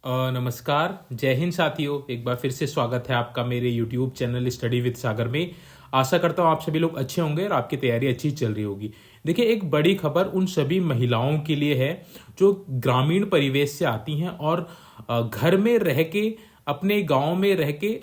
नमस्कार, जय हिंद साथियों। एक बार फिर से स्वागत है आपका मेरे YouTube चैनल स्टडी विद सागर में। आशा करता हूँ आप सभी लोग अच्छे होंगे और आपकी तैयारी अच्छी चल रही होगी। देखिए, एक बड़ी खबर उन सभी महिलाओं के लिए है जो ग्रामीण परिवेश से आती हैं और घर में रह के, अपने गांव में रह के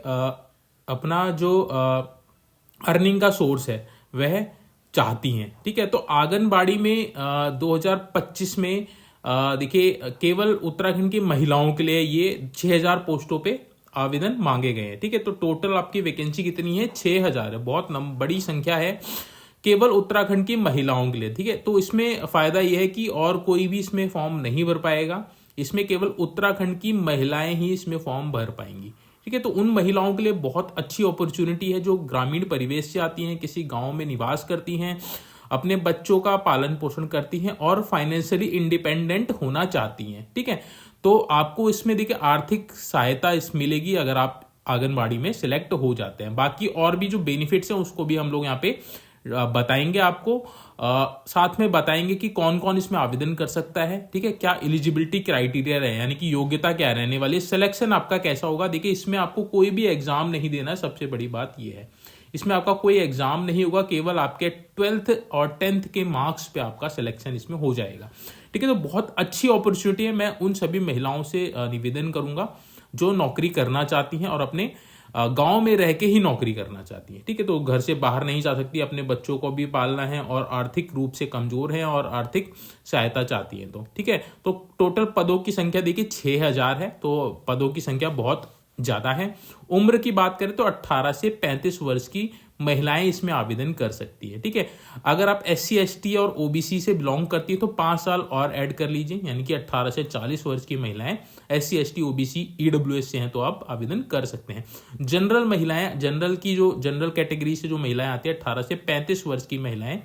अपना जो अर्निंग का सोर्स है वह चाहती हैं। ठीक है, तो आंगनबाड़ी में 2025 में देखिए केवल उत्तराखंड की महिलाओं के लिए ये 6000 पोस्टों पे आवेदन मांगे गए हैं। ठीक है, तो टोटल आपकी वैकेंसी कितनी है? 6000 है। बहुत बड़ी संख्या है केवल उत्तराखंड की महिलाओं के लिए। ठीक है, तो इसमें फायदा यह है कि और कोई भी इसमें फॉर्म नहीं भर पाएगा। इसमें केवल उत्तराखंड की महिलाएं ही इसमें फॉर्म भर पाएंगी। ठीक है, तो उन महिलाओं के लिए बहुत अच्छी अपॉर्चुनिटी है जो ग्रामीण परिवेश से आती हैं, किसी गांव में निवास करती हैं, अपने बच्चों का पालन पोषण करती हैं और फाइनेंशियली इंडिपेंडेंट होना चाहती हैं। ठीक है, तो आपको इसमें देखिए आर्थिक सहायता मिलेगी अगर आप आंगनबाड़ी में सिलेक्ट हो जाते हैं। बाकी और भी जो बेनिफिट्स हैं उसको भी हम लोग यहाँ पे बताएंगे आपको। साथ में बताएंगे कि कौन कौन इसमें आवेदन कर सकता है। ठीक है, क्या एलिजिबिलिटी क्राइटेरिया रहे, यानी कि योग्यता क्या रहने वाली, सिलेक्शन आपका कैसा होगा। देखिए, इसमें आपको कोई भी एग्जाम नहीं देना है, सबसे बड़ी बात यह है। इसमें आपका कोई एग्जाम नहीं होगा, केवल आपके 12th और 10th के मार्क्स पे आपका सिलेक्शन इसमें हो जाएगा। ठीक है, तो बहुत अच्छी अपॉर्चुनिटी है। मैं उन सभी महिलाओं से निवेदन करूंगा जो नौकरी करना चाहती हैं और अपने गांव में रह के ही नौकरी करना चाहती है। ठीक है, तो घर से बाहर नहीं जा सकती, अपने बच्चों को भी पालना है और आर्थिक रूप से कमजोर है और आर्थिक सहायता चाहती है। तो ठीक है, तो टोटल पदों की संख्या देखिए 6000 है, तो पदों की संख्या बहुत ज्यादा है। उम्र की बात करें तो 18 से 35 वर्ष की महिलाएं इसमें आवेदन कर सकती है। ठीक है, अगर आप SC ST और OBC से बिलोंग करती है तो 5 साल और ऐड कर लीजिए, यानी कि 18 से 40 वर्ष की महिलाएं SC ST OBC EWS से हैं तो आप आवेदन कर सकते हैं। जनरल महिलाएं, जनरल की जो जनरल कैटेगरी से जो महिलाएं आती है 18 से 35 वर्ष की महिलाएं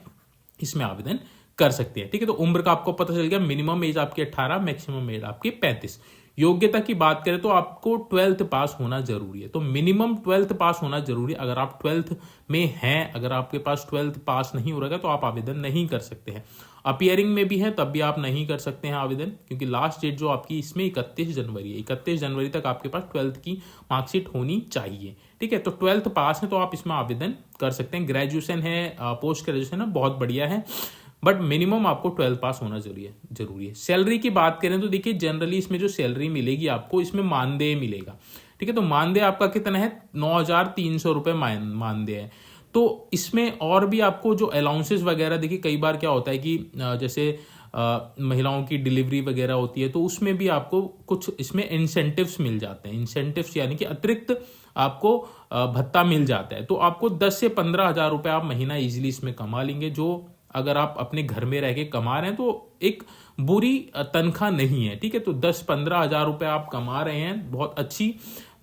इसमें आवेदन कर सकती है। ठीक है, तो उम्र का आपको पता चल गया। मिनिमम एज आपकी 18, मैक्सिमम एज आपकी 35। योग्यता की बात करें तो आपको 12th पास होना जरूरी है, तो मिनिमम 12th पास होना जरूरी है। अगर आप 12th में हैं, अगर आपके पास 12th पास नहीं हो रहा है तो आप आवेदन नहीं कर सकते हैं। अपियरिंग में भी है तब भी आप नहीं कर सकते हैं आवेदन, क्योंकि लास्ट डेट जो आपकी इसमें 31 जनवरी है। 31 जनवरी तक आपके पास 12th की मार्कशीट होनी चाहिए। ठीक है, तो 12th पास है तो आप इसमें आवेदन कर सकते हैं। ग्रेजुएशन है, पोस्ट ग्रेजुएशन है, बहुत बढ़िया है, बट मिनिमम आपको 12th पास होना जरूरी है। सैलरी की बात करें तो देखिए जनरली इसमें जो सैलरी मिलेगी आपको, इसमें मानदेय मिलेगा। ठीक है, तो मानदेय आपका कितना है? 9300 रुपये मानदेय है। तो इसमें और भी आपको जो अलाउंसेस वगैरह, देखिए कई बार क्या होता है कि जैसे महिलाओं की डिलीवरी वगैरह होती है तो उसमें भी आपको कुछ इसमें इंसेंटिव्स मिल जाते हैं। इंसेंटिव्स यानी कि अतिरिक्त आपको भत्ता मिल जाता है। तो आपको 10 से 15 हजार रुपये आप महीना इजीली इसमें कमा लेंगे, जो अगर आप अपने घर में रह के कमा रहे हैं तो एक बुरी तनख्वाह नहीं है। ठीक है, तो 10-15 हजार रुपये आप कमा रहे हैं, बहुत अच्छी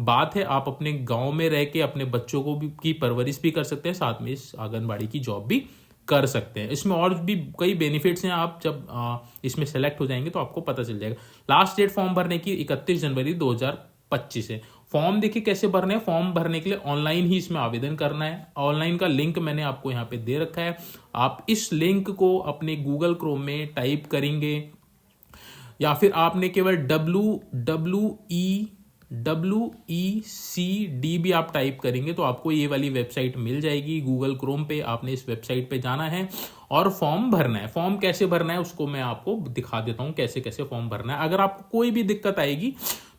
बात है। आप अपने गांव में रह के अपने बच्चों को भी की परवरिश भी कर सकते हैं, साथ में इस आंगनबाड़ी की जॉब भी कर सकते हैं। इसमें और भी कई बेनिफिट्स हैं। आप जब इसमें सेलेक्ट हो जाएंगे तो आपको पता चल जाएगा। लास्ट डेट फॉर्म भरने की 31 जनवरी 2025 है। फॉर्म देखिए कैसे भरने हैं। फॉर्म भरने के लिए ऑनलाइन ही इसमें आवेदन करना है। ऑनलाइन का लिंक मैंने आपको यहाँ पे दे रखा है। आप इस लिंक को अपने गूगल क्रोम में टाइप करेंगे या फिर आपने केवल WECD भी आप टाइप करेंगे तो आपको ये वाली वेबसाइट मिल जाएगी गूगल क्रोम पे। आपने इस वेबसाइट पे जाना है और फॉर्म भरना है। फॉर्म कैसे भरना है उसको मैं आपको दिखा देता हूँ, कैसे कैसे फॉर्म भरना है। अगर आपको कोई भी दिक्कत आएगी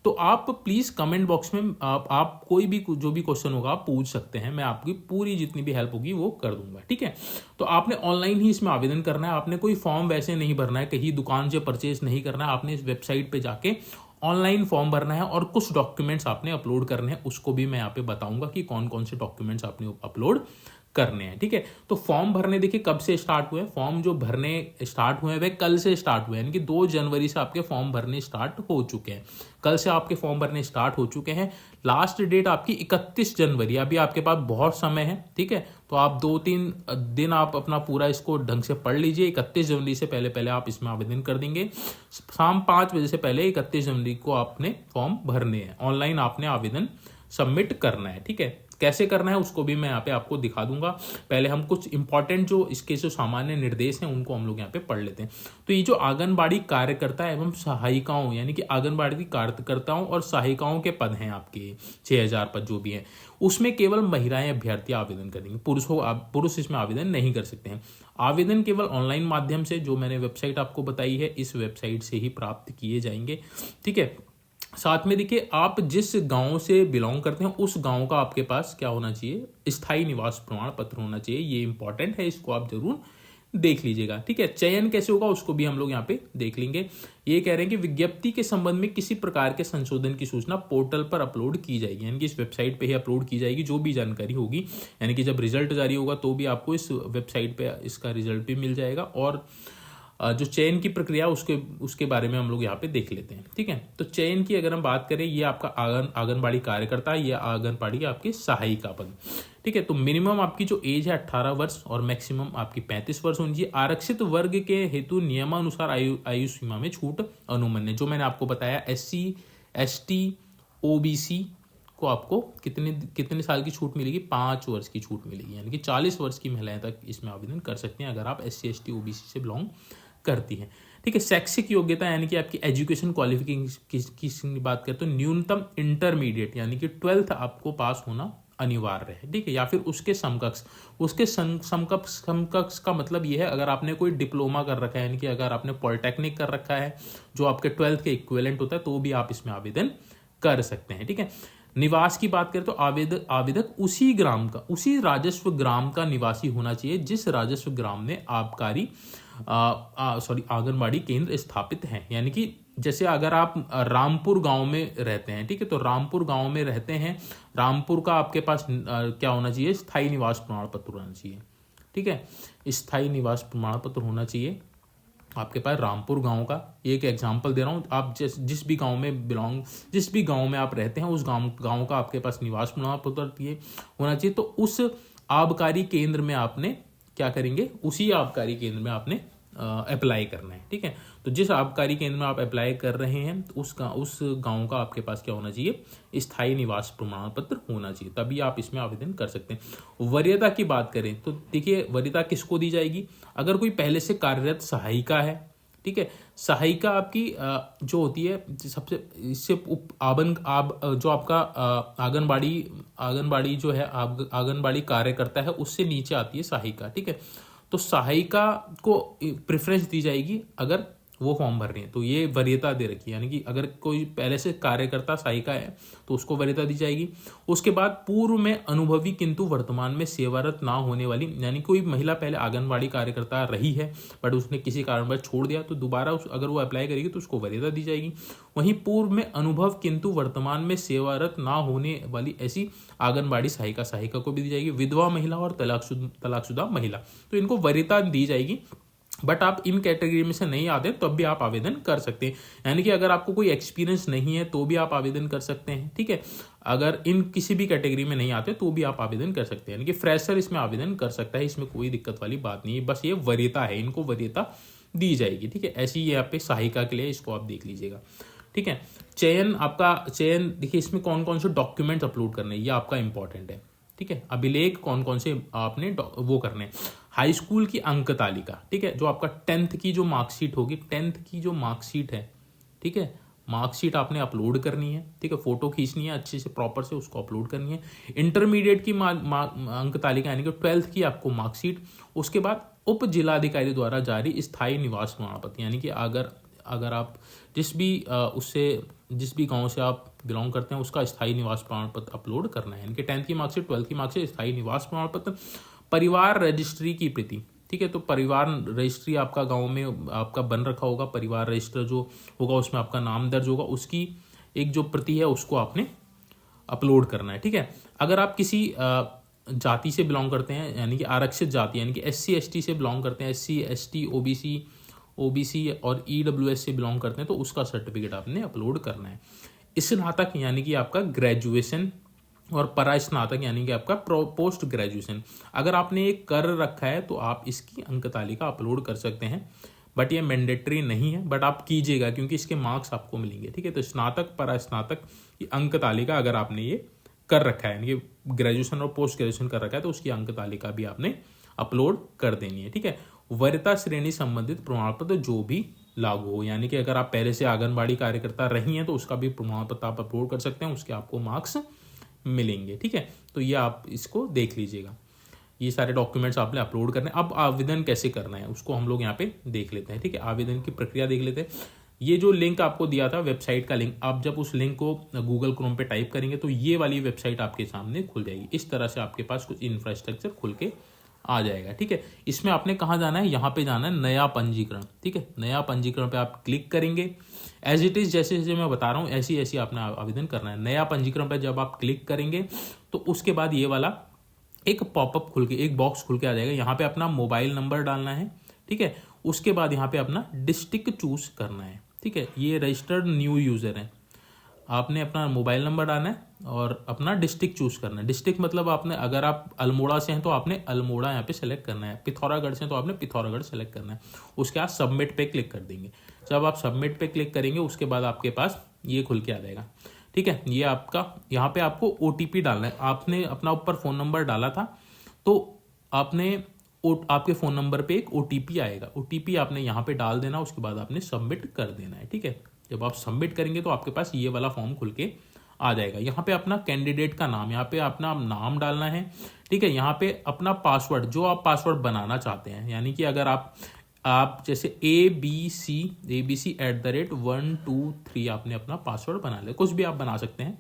तो आप प्लीज कमेंट बॉक्स में आप कोई भी जो भी क्वेश्चन होगा आप पूछ सकते हैं। मैं आपकी पूरी जितनी भी हेल्प होगी वो कर दूंगा। ठीक है, तो आपने ऑनलाइन ही इसमें आवेदन करना है। आपने कोई फॉर्म वैसे नहीं भरना है, कहीं दुकान से परचेज नहीं करना है। आपने इस वेबसाइट पे जाके ऑनलाइन फॉर्म भरना है और कुछ डॉक्यूमेंट्स आपने अपलोड करने हैं। उसको भी मैं यहाँ पे बताऊंगा कि कौन कौन से डॉक्यूमेंट्स आपने अपलोड करने हैं। ठीक है, तो फॉर्म भरने देखिए कब से स्टार्ट हुए। फॉर्म जो भरने स्टार्ट हुए वे कल से स्टार्ट हुए, यानी कि 2 जनवरी से आपके फॉर्म भरने स्टार्ट हो चुके हैं। कल से आपके फॉर्म भरने स्टार्ट हो चुके हैं। लास्ट डेट आपकी 31 जनवरी। अभी आपके पास बहुत समय है। ठीक है, तो आप 2-3 दिन आप अपना पूरा इसको ढंग से पढ़ लीजिए। 31 जनवरी से पहले पहले आप इसमें आवेदन कर देंगे। शाम 5 बजे से पहले 31 जनवरी को आपने फॉर्म भरने हैं। ऑनलाइन आपने आवेदन सबमिट करना है। ठीक है, कैसे करना है उसको भी मैं यहाँ पे आपको दिखा दूंगा। पहले हम कुछ इंपॉर्टेंट जो इसके जो सामान्य निर्देश हैं उनको हम लोग यहाँ पे पढ़ लेते हैं। तो ये जो आंगनबाड़ी कार्यकर्ता एवं सहायिकाओं यानी कि आंगनबाड़ी कार्यकर्ताओं और सहायिकाओं के पद हैं आपके 6000 पद जो भी हैं, उसमें केवल महिलाएं अभ्यर्थी आवेदन करेंगे, पुरुष इसमें आवेदन नहीं कर सकते हैं। आवेदन केवल ऑनलाइन माध्यम से, जो मैंने वेबसाइट आपको बताई है इस वेबसाइट से ही प्राप्त किए जाएंगे। ठीक है, साथ में देखिए आप जिस गांव से बिलोंग करते हैं उस गांव का आपके पास क्या होना चाहिए, स्थायी निवास प्रमाण पत्र होना चाहिए। ये इंपॉर्टेंट है, इसको आप जरूर देख लीजिएगा। ठीक है, चयन कैसे होगा उसको भी हम लोग यहाँ पे देख लेंगे। ये कह रहे हैं कि विज्ञप्ति के संबंध में किसी प्रकार के संशोधन की सूचना पोर्टल पर अपलोड की जाएगी, यानी कि इस वेबसाइट पे ही अपलोड की जाएगी जो भी जानकारी होगी। यानी कि जब रिजल्ट जारी होगा तो भी आपको इस वेबसाइट पे इसका रिजल्ट भी मिल जाएगा, और जो चयन की प्रक्रिया उसके बारे में हम लोग यहाँ पे देख लेते हैं। ठीक है, तो चयन की अगर हम बात करें, ये आपका आंगनबाड़ी कार्यकर्ता या आंगनबाड़ी आपके सहायिका पद। ठीक है, तो मिनिमम आपकी जो एज है 18 वर्ष और मैक्सिमम आपकी 35 वर्ष होनी चाहिए। आरक्षित वर्ग के हेतु नियमानुसार आयु सीमा में छूट अनुमन्य, जो मैंने आपको बताया SC ST OBC को आपको कितने साल की छूट मिलेगी, 5 वर्ष की छूट मिलेगी, यानी कि 40 वर्ष की महिलाएं तक इसमें आवेदन कर सकती हैं अगर आप SC ST OBC से बिलोंग करती हैं। ठीक है, शैक्षिक योग्यता यानी कि आपकी एजुकेशन क्वालिफिकेशन की बात करें तो न्यूनतम इंटरमीडिएट यानी कि 12th आपको पास होना अनिवार्य है। ठीक है, या फिर उसके समकक्ष का मतलब ये है अगर आपने कोई डिप्लोमा कर रखा है, यानी कि अगर आपने पॉलिटेक्निक कर रखा है जो आपके 12th के इक्विवेलेंट होता है तो भी आप इसमें आवेदन कर सकते हैं। ठीक है, निवास की बात करें तो आवेदक उसी राजस्व ग्राम का निवासी होना चाहिए जिस राजस्व ग्राम में आबकारी आंगनबाड़ी केंद्र स्थापित हैं। यानी कि जैसे अगर आप रामपुर गांव में रहते हैं, ठीक है, तो रामपुर गांव में रहते हैं, रामपुर का आपके पास क्या होना चाहिए, स्थायी निवास प्रमाण पत्र होना चाहिए। ठीक है, स्थायी निवास प्रमाण पत्र होना चाहिए आपके पास रामपुर गांव का। एक एग्जांपल दे रहा हूं, आप जिस भी गांव में आप रहते हैं उस गांव का आपके पास निवास प्रमाण पत्र होना चाहिए। तो उस आबकारी केंद्र में आपने क्या करेंगे, उसी आबकारी केंद्र में आपने अप्लाई करना है। ठीक है, तो जिस आबकारी केंद्र में आप अप्लाई कर रहे हैं उस गांव का आपके पास क्या होना चाहिए, स्थायी निवास प्रमाण पत्र होना चाहिए, तभी आप इसमें आवेदन कर सकते हैं। वरीयता की बात करें तो देखिए वरीयता किसको दी जाएगी, अगर कोई पहले से कार्यरत सहायिका है। ठीक है, सहायिका आपकी जो होती है सबसे इससे जो आपका आंगनबाड़ी जो है आंगनबाड़ी कार्यकर्ता है उससे नीचे आती है सहायिका। ठीक है, तो सहायिका को प्रेफरेंस दी जाएगी अगर वो फॉर्म भर रही है, तो ये वरीयता दे रखी है, यानी कि अगर कोई पहले से कार्यकर्ता सहायिका है तो उसको वरीयता दी जाएगी। उसके बाद पूर्व में अनुभवी किंतु वर्तमान में सेवारत ना होने वाली, यानी कोई महिला पहले आंगनबाड़ी कार्यकर्ता रही है बट उसने किसी कारणवश छोड़ दिया तो दोबारा अगर वो अप्लाई करेगी तो उसको वरीयता दी जाएगी। वहीं पूर्व में अनुभव किंतु वर्तमान में सेवारत ना होने वाली ऐसी आंगनबाड़ी सहायिका को भी दी जाएगी। विधवा महिला और तलाकशुदा महिला, तो इनको वरीयता दी जाएगी। बट आप इन कैटेगरी में से नहीं आते तब भी आप आवेदन कर सकते हैं, यानी कि अगर आपको कोई एक्सपीरियंस नहीं है तो भी आप आवेदन कर सकते हैं। ठीक है, अगर इन किसी भी कैटेगरी में नहीं आते तो भी आप आवेदन कर सकते हैं, यानी कि फ्रेशर इसमें आवेदन कर सकता है, इसमें कोई दिक्कत वाली बात नहीं है, बस ये वरीयता है, इनको वरीयता दी जाएगी। ठीक है, ऐसी ये यहाँ पे सहायिका के लिए इसको आप देख लीजिएगा। ठीक है, चयन देखिए इसमें कौन कौन से डॉक्यूमेंट्स अपलोड करने हैं ये आपका इंपॉर्टेंट है। ठीक है, अभिलेख कौन कौन से आपने वो करने हैं, हाई स्कूल की अंक तालिका। ठीक है, जो आपका 10th की जो मार्कशीट होगी, 10th की जो मार्कशीट है, ठीक है, मार्कशीट आपने अपलोड करनी है। ठीक है, फोटो खींचनी है अच्छे से प्रॉपर से, उसको अपलोड करनी है। इंटरमीडिएट की अंक तालिका यानी कि 12th की आपको मार्कशीट। उसके बाद उप जिलाधिकारी द्वारा जारी स्थायी निवास प्रमाण पत्र, यानी कि अगर आप जिस भी गांव से आप बिलोंग करते हैं उसका स्थायी निवास प्रमाण पत्र अपलोड करना है, यानी कि 10th की मार्कशीट, 12th की मार्कशीट, स्थायी निवास प्रमाण पत्र। परिवार रजिस्ट्री की प्रति। ठीक है, तो परिवार रजिस्ट्री आपका गांव में आपका बन रखा होगा, परिवार रजिस्टर जो होगा उसमें आपका नाम दर्ज होगा, उसकी एक जो प्रति है उसको आपने अपलोड करना है। ठीक है, अगर आप किसी जाति से बिलोंग करते हैं यानी कि आरक्षित जाति यानी कि SC ST से बिलोंग करते हैं, SC ST OBC और EWS से बिलोंग करते हैं तो उसका सर्टिफिकेट आपने अपलोड करना है। स्नातक यानी कि आपका ग्रेजुएशन और परास्नातक यानी कि आपका पोस्ट ग्रेजुएशन अगर आपने एक कर रखा है तो आप इसकी अंक तालिका अपलोड कर सकते हैं, बट ये मैंडेटरी नहीं है, बट आप कीजिएगा क्योंकि इसके मार्क्स आपको मिलेंगे। ठीक है, तो स्नातक परास्नातक की अंक तालिका अगर आपने ये कर रखा है, यानी कि ग्रेजुएशन और पोस्ट ग्रेजुएशन कर रखा है, तो उसकी अंक तालिका भी आपने अपलोड कर देनी है। ठीक है, वरीयता श्रेणी संबंधित प्रमाण पत्र जो भी लागू हो, यानी कि अगर आप पहले से आंगनबाड़ी कार्यकर्ता रही हैं तो उसका भी प्रमाण पत्र आप अपलोड कर सकते हैं, उसके आपको मार्क्स मिलेंगे। ठीक है, तो ये आप इसको देख लीजिएगा, ये सारे डॉक्यूमेंट्स आपने अपलोड करने। अब आवेदन कैसे करना है उसको हम लोग यहाँ पे देख लेते हैं। ठीक है, आवेदन की प्रक्रिया देख लेते हैं। ये जो लिंक आपको दिया था वेबसाइट का लिंक, आप जब उस लिंक को गूगल क्रोम पे टाइप करेंगे तो ये वाली वेबसाइट आपके सामने खुल जाएगी। इस तरह से आपके पास कुछ इंफ्रास्ट्रक्चर खुल के आ जाएगा। ठीक है, इसमें आपने कहाँ जाना है, यहाँ पे जाना है नया पंजीकरण। ठीक है, नया पंजीकरण पे आप क्लिक करेंगे। एज इट इज जैसे जैसे मैं बता रहा हूँ ऐसी ऐसी आपने आवेदन करना है। नया पंजीकरण पे जब आप क्लिक करेंगे तो उसके बाद ये वाला एक पॉपअप खुल के, एक बॉक्स खुल के आ जाएगा। यहाँ पे अपना मोबाइल नंबर डालना है। ठीक है, उसके बाद यहाँ पे अपना डिस्ट्रिक्ट चूज करना है। ठीक है, ये रजिस्टर्ड न्यू यूजर है, आपने अपना मोबाइल नंबर डालना है और अपना डिस्ट्रिक्ट चूज करना है। डिस्ट्रिक्ट मतलब आपने, अगर आप अल्मोड़ा से हैं तो आपने अल्मोड़ा यहाँ पे सेलेक्ट करना है, पिथौरागढ़ से हैं तो आपने पिथौरागढ़ सेलेक्ट करना है। उसके बाद सबमिट पे क्लिक कर देंगे। जब आप सबमिट पे क्लिक करेंगे उसके बाद आपके पास ये खुल के आ जाएगा। ठीक है, ये आपका, यहाँ पे आपको OTP डालना है। आपने अपना ऊपर फ़ोन नंबर डाला था तो आपने आपके फ़ोन नंबर पे एक OTP आएगा, OTP आपने यहाँ पे डाल देना, उसके बाद आपने सबमिट कर देना है। ठीक है, जब आप सबमिट करेंगे तो आपके पास ये वाला फॉर्म खुल के आ जाएगा। यहाँ पे अपना कैंडिडेट का नाम, यहाँ पे अपना नाम डालना है। ठीक है, यहाँ पे अपना पासवर्ड, जो आप पासवर्ड बनाना चाहते हैं, यानी कि अगर आप जैसे abc@123 आपने अपना पासवर्ड बना लिया, कुछ भी आप बना सकते हैं,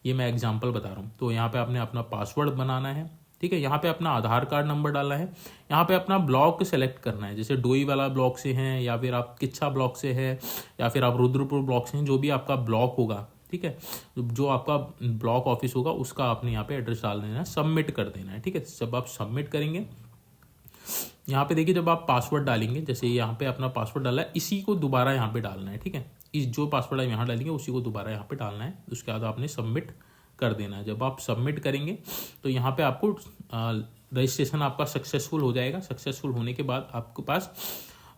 ये मैं एग्जांपल बता रहा हूँ। तो यहाँ पे आपने अपना पासवर्ड बनाना है। ठीक है, यहाँ पे अपना आधार कार्ड नंबर डालना है। यहाँ पे अपना ब्लॉक सेलेक्ट करना है, जैसे डोई वाला ब्लॉक से हैं या फिर आप किच्छा ब्लॉक से है या फिर आप रुद्रपुर ब्लॉक से हैं, जो भी आपका ब्लॉक होगा। ठीक है, जो आपका ब्लॉक ऑफिस होगा उसका आपने यहाँ पे एड्रेस डाल देना है, सबमिट कर देना है। ठीक है, जब आप सबमिट करेंगे यहाँ पे देखिए, जब आप पासवर्ड डालेंगे, जैसे यहाँ पे अपना पासवर्ड डाला है, इसी को दोबारा यहाँ पे डालना है। ठीक है, इस जो पासवर्ड आप यहाँ डालेंगे उसी को दोबारा यहाँ पे डालना है, उसके बाद आपने सबमिट कर देना है। जब आप सबमिट करेंगे तो यहाँ पे आपको रजिस्ट्रेशन आपका सक्सेसफुल हो जाएगा। सक्सेसफुल होने के बाद आपके पास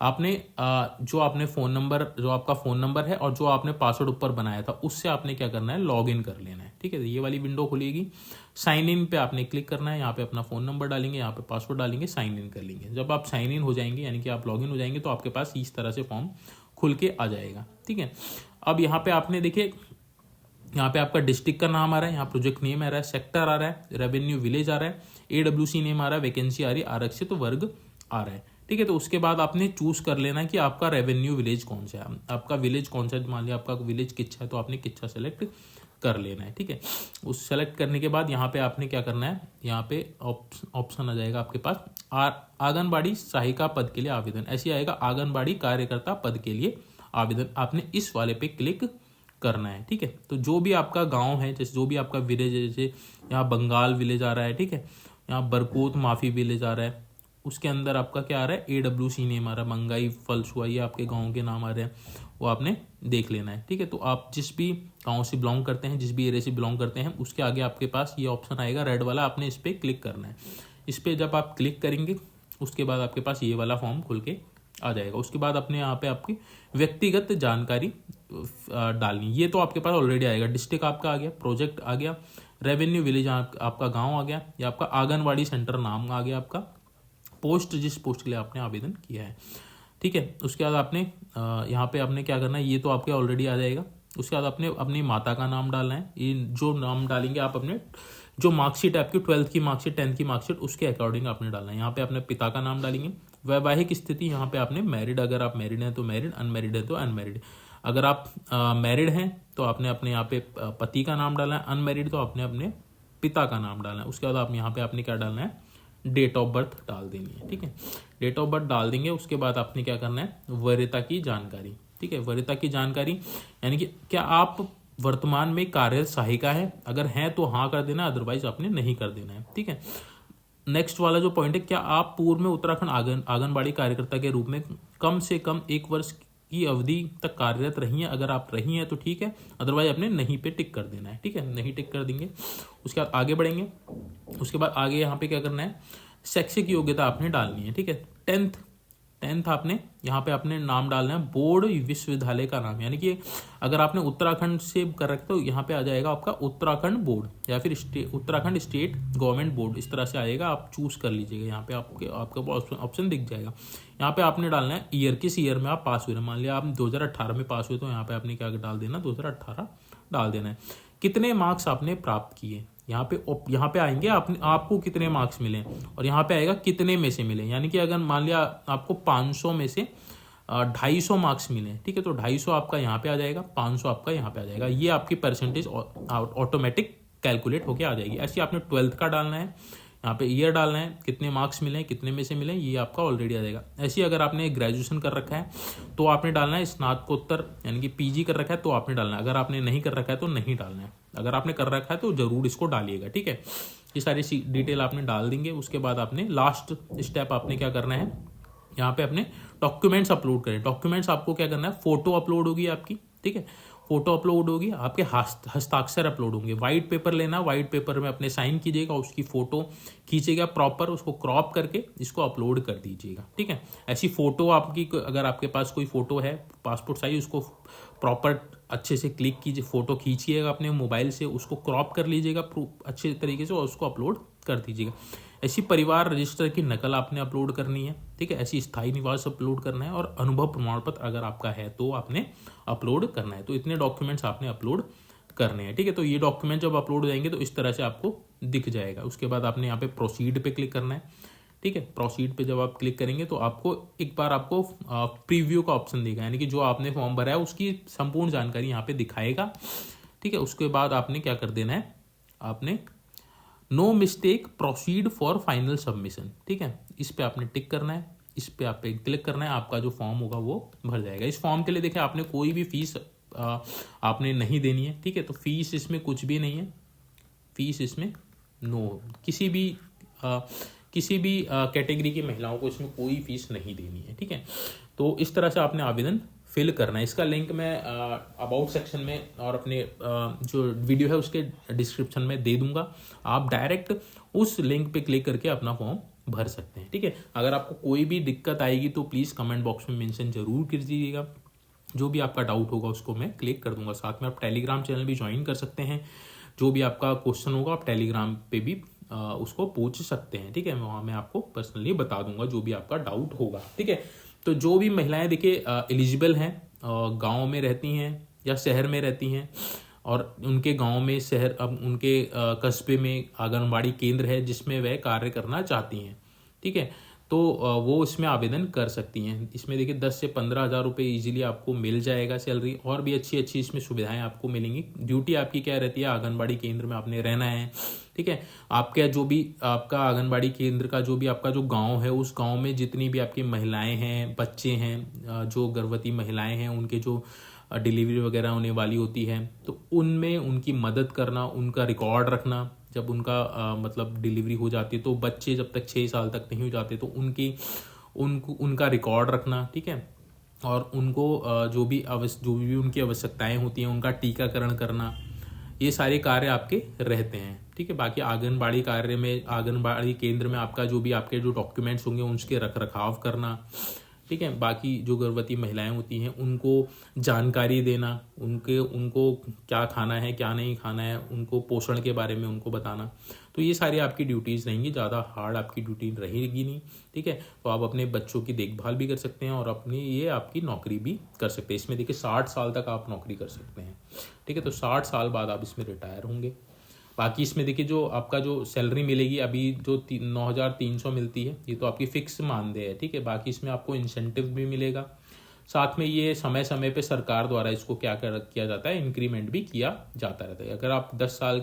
आपने जो आपने फ़ोन नंबर, जो आपका फ़ोन नंबर है और जो आपने पासवर्ड ऊपर बनाया था उससे आपने क्या करना है, लॉग इन कर लेना है। ठीक है, ये वाली विंडो खुलेगी। साइन इन पे आपने क्लिक करना है, यहाँ पे अपना फ़ोन नंबर डालेंगे, यहाँ पे पासवर्ड डालेंगे, साइन इन कर लेंगे। जब आप साइन इन हो जाएंगे, यानी कि आप लॉग इन हो जाएंगे, तो आपके पास इस तरह से फॉर्म खुल के आ जाएगा। ठीक है, अब यहाँ पे आपने देखिए, यहाँ पे आपका डिस्ट्रिक्ट का नाम आ रहा है, यहाँ प्रोजेक्ट नेम आ रहा है, सेक्टर आ रहा है, रेवेन्यू विलेज आ रहा है, AWC नेम आ रहा है, वैकेंसी आ रही है, आरक्षित वर्ग आ रहा है। ठीक है, तो उसके बाद आपने चूज कर लेना है कि आपका रेवेन्यू विलेज कौन सा है, आपका विलेज कौन सा है। मान लिया आपका विलेज किच्छा है तो आपने किच्छा सेलेक्ट कर लेना है। ठीक है, उस सेलेक्ट करने के बाद यहाँ पे आपने क्या करना है, यहाँ पे ऑप्शन आ जाएगा आपके पास, आंगनबाड़ी सहायिका पद के लिए आवेदन, ऐसे आएगा आंगनबाड़ी कार्यकर्ता पद के लिए आवेदन, आपने इस वाले पे क्लिक करना है। ठीक है, तो जो भी आपका गांव है, जैसे जो भी आपका विलेज है, जैसे यहाँ बंगाल विलेज आ रहा है, ठीक है, यहाँ बरकोत माफी विलेज आ रहा है, उसके अंदर आपका क्या आ रहा है, AWC नेम आ रहा है, मंगाई फलसुआ, ये आपके गांव के नाम आ रहे हैं, वो आपने देख लेना है। ठीक है, तो आप जिस भी गांव से बिलोंग करते हैं, जिस भी एरिया से बिलोंग करते हैं, उसके आगे आपके पास ये ऑप्शन आएगा रेड वाला, आपने इस पर क्लिक करना है। इस पर जब आप क्लिक करेंगे उसके बाद आपके पास ये वाला फॉर्म खुल के आ जाएगा। उसके बाद अपने यहाँ पे आपकी व्यक्तिगत जानकारी डालनी, ये तो आपके पास ऑलरेडी आएगा। डिस्ट्रिक्ट आपका आ गया, प्रोजेक्ट आ गया, रेवेन्यू विलेज आपका गांव आ गया, या आपका आंगनबाड़ी सेंटर नाम आ गया, आपका पोस्ट, जिस पोस्ट के लिए आपने आवेदन किया है। ठीक है, उसके बाद आपने यहाँ पे आपने क्या करना है, ये तो आपके ऑलरेडी आ जाएगा। उसके बाद आपने अपनी माता का नाम डालना है, ये जो नाम डालेंगे आप अपने, जो मार्कशीट है आपकी 12th की मार्कशीट, 10th की मार्कशीट, उसके अकॉर्डिंग आपने डालना है। यहाँ पे अपने पिता का नाम डालेंगे। वैवाहिक स्थिति, यहाँ पे आपने मैरिड, अगर आप मैरिड हैं तो मैरिड, अनमैरिड है तो अनमैरिड। अगर आप मैरिड हैं तो आपने अपने यहाँ पे पति का नाम डालना है, अनमैरिड तो आपने अपने पिता का नाम डालना है। उसके बाद आप यहाँ पे आपने क्या डालना है, डेट ऑफ बर्थ डाल देनी है। ठीक है, डेट ऑफ बर्थ डाल देंगे। उसके बाद आपने क्या करना है, वरीयता की जानकारी। ठीक है, वरीयता की जानकारी यानी कि क्या आप वर्तमान में कार्यरत सहायिका है, अगर हैं तो हाँ कर देना, अदरवाइज आपने नहीं कर देना है। ठीक है, नेक्स्ट वाला जो पॉइंट है, क्या आप पूर्व में उत्तराखंड आंगनबाड़ी कार्यकर्ता के रूप में कम से कम 1 वर्ष की अवधि तक कार्यरत रही हैं, अगर आप रही हैं तो ठीक है, अदरवाइज आपने नहीं पे टिक कर देना है। ठीक है, नहीं टिक कर देंगे। उसके बाद आगे बढ़ेंगे। उसके बाद आगे यहाँ पे क्या करना है, शैक्षिक योग्यता आपने डालनी है। ठीक है, 10th आपने यहाँ पे आपने नाम डालना है बोर्ड विश्वविद्यालय का नाम, यानी कि अगर आपने उत्तराखंड से कर रखा तो यहाँ पे आ जाएगा आपका उत्तराखंड बोर्ड या फिर उत्तराखंड स्टेट गवर्नमेंट बोर्ड, इस तरह से आएगा, आप चूज कर लीजिएगा। यहाँ पे आपका ऑप्शन दिख जाएगा। यहाँ पे आपने डालना है ईयर, किस ईयर में आप पास हुए। मान लिया आप 2018 में पास हुए तो यहाँ पे आपने क्या डाल देना, 2018 डाल देना है। कितने मार्क्स आपने प्राप्त किए, यहाँ पे आएंगे आपको कितने मार्क्स मिले, और यहाँ पे आएगा कितने में से मिले। यानी कि अगर मान लिया आपको 500 में से 250 मार्क्स मिले, ठीक है, तो 250 आपका यहाँ पे आ जाएगा, 500 आपका यहाँ पे आ जाएगा। ये आपकी परसेंटेज ऑटोमेटिक कैलकुलेट होके आ जाएगी। ऐसे आपने 12th का डालना है, यहाँ पे ईयर डालना है, कितने मार्क्स मिले, कितने में से मिले, ये आपका ऑलरेडी आ जाएगा। ऐसे ही अगर आपने ग्रेजुएशन कर रखा है तो आपने डालना है, स्नातकोत्तर यानी कि पीजी कर रखा है तो आपने डालना है, अगर आपने नहीं कर रखा है तो नहीं डालना है, अगर आपने कर रखा है तो जरूर इसको डालिएगा, ठीक है। ये सारी डिटेल आपने डाल देंगे। उसके बाद आपने लास्ट स्टेप आपने क्या करना है, यहाँ पे अपने डॉक्यूमेंट्स अपलोड करें। डॉक्यूमेंट्स आपको क्या करना है, फोटो अपलोड होगी आपकी, ठीक है, फोटो अपलोड होगी, आपके हस्ताक्षर अपलोड होंगे। व्हाइट पेपर लेना, व्हाइट पेपर में अपने साइन कीजिएगा, उसकी फोटो खींचिएगा प्रॉपर, उसको क्रॉप करके इसको अपलोड कर दीजिएगा, ठीक है। ऐसी फोटो आपकी, अगर आपके पास कोई फोटो है पासपोर्ट साइज, उसको प्रॉपर अच्छे से क्लिक कीजिए, फोटो खींचिएगा अपने मोबाइल से, उसको क्रॉप कर लीजिएगा अच्छे तरीके से और उसको अपलोड कर दीजिएगा। ऐसी परिवार रजिस्टर की नकल आपने अपलोड करनी है, ठीक है। ऐसी स्थायी निवास अपलोड करना है और अनुभव प्रमाण पत्र अगर आपका है तो आपने अपलोड करना है। तो इतने डॉक्यूमेंट्स आपने अपलोड करने हैं, ठीक है। तो ये डॉक्यूमेंट जब अपलोड हो जाएंगे तो इस तरह से आपको दिख जाएगा। उसके बाद आपने यहाँ पे प्रोसीड पे क्लिक करना है, ठीक है। प्रोसीड पे जब आप क्लिक करेंगे तो आपको एक बार आपको प्रीव्यू का ऑप्शन देगा, यानी कि जो आपने फॉर्म भरा है उसकी संपूर्ण जानकारी यहाँ पे दिखाएगा, ठीक है। उसके बाद आपने क्या कर देना है, आपने no mistake proceed for final submission, ठीक है, इस पे आपने टिक करना है, इस पे आप क्लिक करना है, आपका जो फॉर्म होगा वो भर जाएगा। इस फॉर्म के लिए देखिए आपने कोई भी फीस आपने नहीं देनी है, ठीक है। तो फीस इसमें कुछ भी नहीं है, फीस इसमें नो, किसी भी कैटेगरी की महिलाओं को इसमें कोई फीस नहीं देनी है, ठीक है। तो इस तरह से आपने आवेदन फिल करना है। इसका लिंक मैं अबाउट सेक्शन में और अपने जो वीडियो है उसके डिस्क्रिप्शन में दे दूंगा, आप डायरेक्ट उस लिंक पे क्लिक करके अपना फॉर्म भर सकते हैं, ठीक है। अगर आपको कोई भी दिक्कत आएगी तो प्लीज़ कमेंट बॉक्स में मेंशन जरूर कर दीजिएगा, जो भी आपका डाउट होगा उसको मैं क्लिक कर दूंगा। साथ में आप टेलीग्राम चैनल भी ज्वाइन कर सकते हैं, जो भी आपका क्वेश्चन होगा आप टेलीग्राम पे भी उसको पूछ सकते हैं, ठीक है। वहाँ मैं आपको पर्सनली बता दूंगा जो भी आपका डाउट होगा, ठीक है। तो जो भी महिलाएं देखिए एलिजिबल हैं, गांव में रहती हैं या शहर में रहती हैं और उनके गांव में शहर अब उनके कस्बे में आंगनबाड़ी केंद्र है जिसमें वह कार्य करना चाहती हैं, ठीक है, तो वो इसमें आवेदन कर सकती हैं। इसमें देखिए 10 से 15 हज़ार रुपये ईजिली आपको मिल जाएगा सैलरी, और भी अच्छी अच्छी इसमें सुविधाएं आपको मिलेंगी। ड्यूटी आपकी क्या रहती है, आंगनबाड़ी केंद्र में आपने रहना है, ठीक है। आपका जो भी आपका आंगनबाड़ी केंद्र का जो भी आपका जो गांव है, उस गांव में जितनी भी आपकी महिलाएं हैं, बच्चे हैं, जो गर्भवती महिलाएं हैं, उनके जो डिलीवरी वगैरह होने वाली होती है, तो उनमें उनकी मदद करना, उनका रिकॉर्ड रखना। जब उनका मतलब डिलीवरी हो जाती है तो बच्चे जब तक 6 साल तक नहीं हो जाते तो उनका रिकॉर्ड रखना, ठीक है। और उनको जो भी उनकी आवश्यकताएं होती हैं उनका टीकाकरण करना, ये सारे कार्य आपके रहते हैं, ठीक है। बाकी आंगनबाड़ी कार्य में, आंगनबाड़ी केंद्र में आपका जो भी आपके जो डॉक्यूमेंट्स होंगे उसके रख रखाव करना, ठीक है। बाकी जो गर्भवती महिलाएं होती हैं उनको जानकारी देना, उनको क्या खाना है क्या नहीं खाना है, उनको पोषण के बारे में उनको बताना। तो ये सारी आपकी ड्यूटीज़ रहेंगी, ज़्यादा हार्ड आपकी ड्यूटी रहेगी नहीं, ठीक है। तो आप अपने बच्चों की देखभाल भी कर सकते हैं और अपनी ये आपकी नौकरी भी कर सकते हैं। इसमें देखिए 60 साल तक आप नौकरी कर सकते हैं, ठीक है। तो 60 साल बाद आप इसमें रिटायर होंगे। बाकी इसमें देखिए जो आपका जो सैलरी मिलेगी अभी जो 9,300 मिलती है, ये तो आपकी फिक्स मानदेय है, ठीक है। बाकी इसमें आपको इंसेंटिव भी मिलेगा, साथ में ये समय समय पे सरकार द्वारा इसको किया जाता है, इंक्रीमेंट भी किया जाता रहता है। अगर आप 10 साल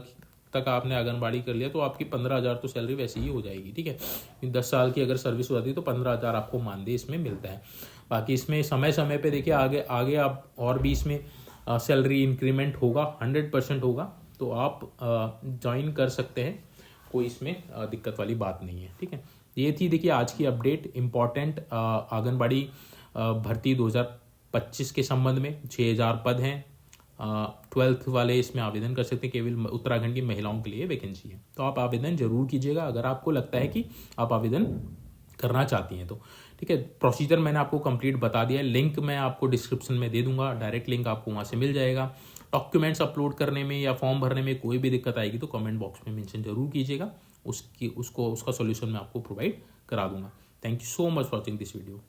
तक आपने आंगनबाड़ी कर लिया तो आपकी 15,000 तो सैलरी वैसे ही हो जाएगी, ठीक है। 10 साल की अगर सर्विस हो जाती है तो 15,000 आपको मानदेय इसमें मिलता है। बाकी इसमें समय समय पे देखिए आगे आप और भी इसमें सैलरी इंक्रीमेंट होगा, 100% होगा, तो आप ज्वाइन कर सकते हैं, कोई इसमें दिक्कत वाली बात नहीं है, ठीक है। ये थी देखिए आज की अपडेट इम्पॉर्टेंट आंगनबाड़ी भर्ती 2025 के संबंध में। 6,000 पद हैं, 12th वाले इसमें आवेदन कर सकते हैं, केवल उत्तराखंड की महिलाओं के लिए वैकेंसी है। तो आप आवेदन जरूर कीजिएगा अगर आपको लगता है कि आप आवेदन करना चाहती हैं तो ठीक है। प्रोसीजर मैंने आपको कंप्लीट बता दिया है, लिंक मैं आपको डिस्क्रिप्शन में दे दूंगा, डायरेक्ट लिंक आपको वहाँ से मिल जाएगा। डॉक्यूमेंट्स अपलोड करने में या फॉर्म भरने में कोई भी दिक्कत आएगी तो कमेंट बॉक्स में मेंशन जरूर कीजिएगा, उसका सॉल्यूशन मैं आपको प्रोवाइड करा दूंगा। Thank you so much for watching this video.